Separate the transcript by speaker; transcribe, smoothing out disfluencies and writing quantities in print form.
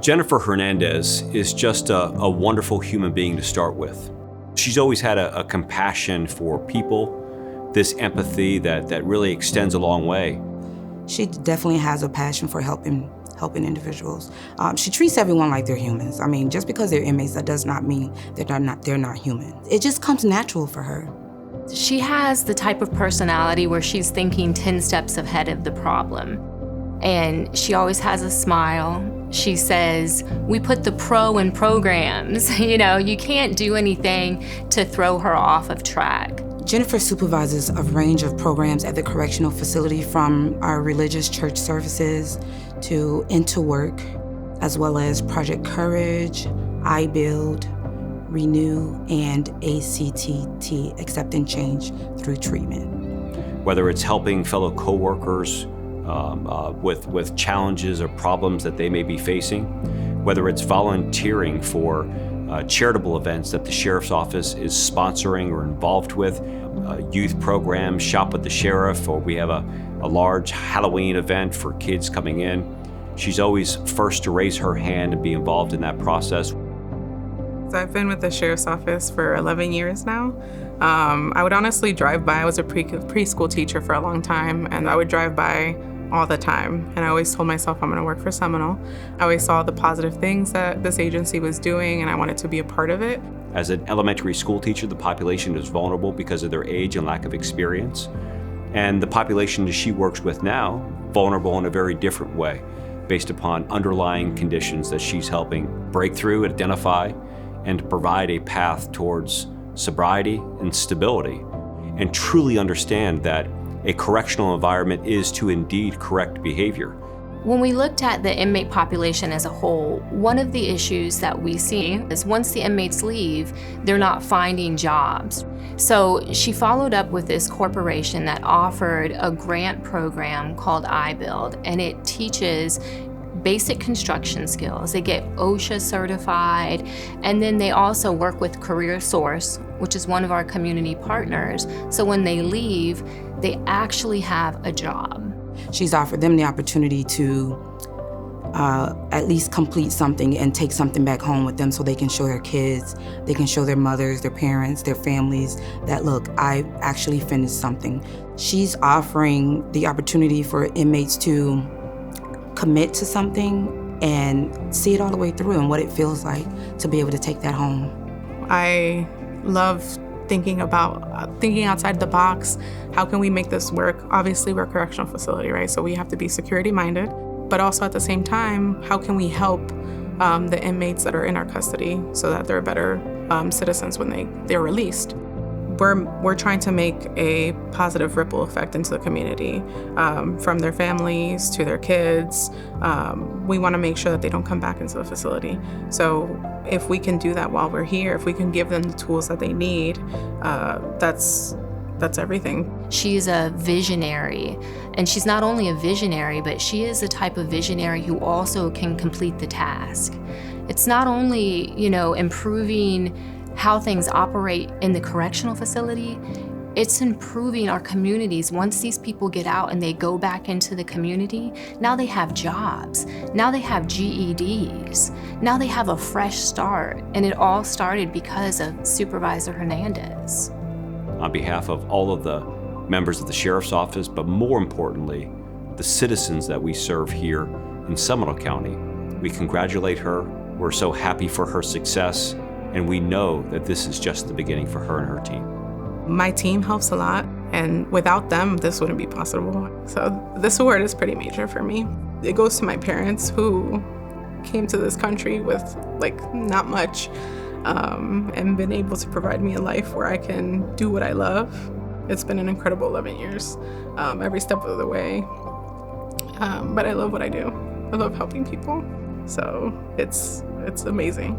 Speaker 1: Jennifer Hernandez is just a wonderful human being to start with. She's always had a compassion for people, this empathy that really extends a long way.
Speaker 2: She definitely has a passion for helping individuals. She treats everyone like they're humans. I mean, just because they're inmates, that does not mean that they're not human. It just comes natural for her.
Speaker 3: She has the type of personality where she's thinking 10 steps ahead of the problem. And she always has a smile. She says, we put the pro in programs. You can't do anything to throw her off of track.
Speaker 2: Jennifer supervises a range of programs at the correctional facility, from our religious church services to Into Work, as well as Project Courage, iBuild, Renew, and ACTT, Accept and Change Through Treatment.
Speaker 1: Whether it's helping fellow coworkers with challenges or problems that they may be facing, whether it's volunteering for charitable events that the Sheriff's Office is sponsoring or involved with, youth programs, Shop with the Sheriff, or we have a large Halloween event for kids coming in. She's always first to raise her hand and be involved in that process.
Speaker 4: So I've been with the Sheriff's Office for 11 years now. I would honestly drive by. I was a preschool teacher for a long time, and I would drive by all the time. And I always told myself I'm gonna work for Seminole. I always saw the positive things that this agency was doing, and I wanted to be a part of it.
Speaker 1: As an elementary school teacher, the population is vulnerable because of their age and lack of experience. And the population that she works with now, vulnerable in a very different way, based upon underlying conditions that she's helping break through, identify, and provide a path towards sobriety and stability, and truly understand that a correctional environment is to indeed correct behavior.
Speaker 3: When we looked at the inmate population as a whole, one of the issues that we see is once the inmates leave, they're not finding jobs. So she followed up with this corporation that offered a grant program called iBuild, and it teaches basic construction skills. They get OSHA certified, and then they also work with Career Source, which is one of our community partners. So when they leave, they actually have a job.
Speaker 2: She's offered them the opportunity to at least complete something and take something back home with them so they can show their kids, they can show their mothers, their parents, their families that, look, I actually finished something. She's offering the opportunity for inmates to commit to something and see it all the way through and what it feels like to be able to take that home.
Speaker 4: I love thinking outside the box. How can we make this work? Obviously, we're a correctional facility, right? So we have to be security minded, but also at the same time, how can we help the inmates that are in our custody so that they're better citizens when they're released? We're trying to make a positive ripple effect into the community, from their families to their kids. We want to make sure that they don't come back into the facility. So if we can do that while we're here, if we can give them the tools that they need, that's everything.
Speaker 3: She's a visionary, and she's not only a visionary, but she is the type of visionary who also can complete the task. It's not only, improving how things operate in the correctional facility, it's improving our communities. Once these people get out and they go back into the community, now they have jobs, now they have GEDs, now they have a fresh start, and it all started because of Supervisor Hernandez.
Speaker 1: On behalf of all of the members of the Sheriff's Office, but more importantly, the citizens that we serve here in Seminole County, we congratulate her. We're so happy for her success, and we know that this is just the beginning for her and her team.
Speaker 4: My team helps a lot, and without them, this wouldn't be possible. So this award is pretty major for me. It goes to my parents, who came to this country with not much, and been able to provide me a life where I can do what I love. It's been an incredible 11 years, every step of the way. But I love what I do. I love helping people. So it's amazing.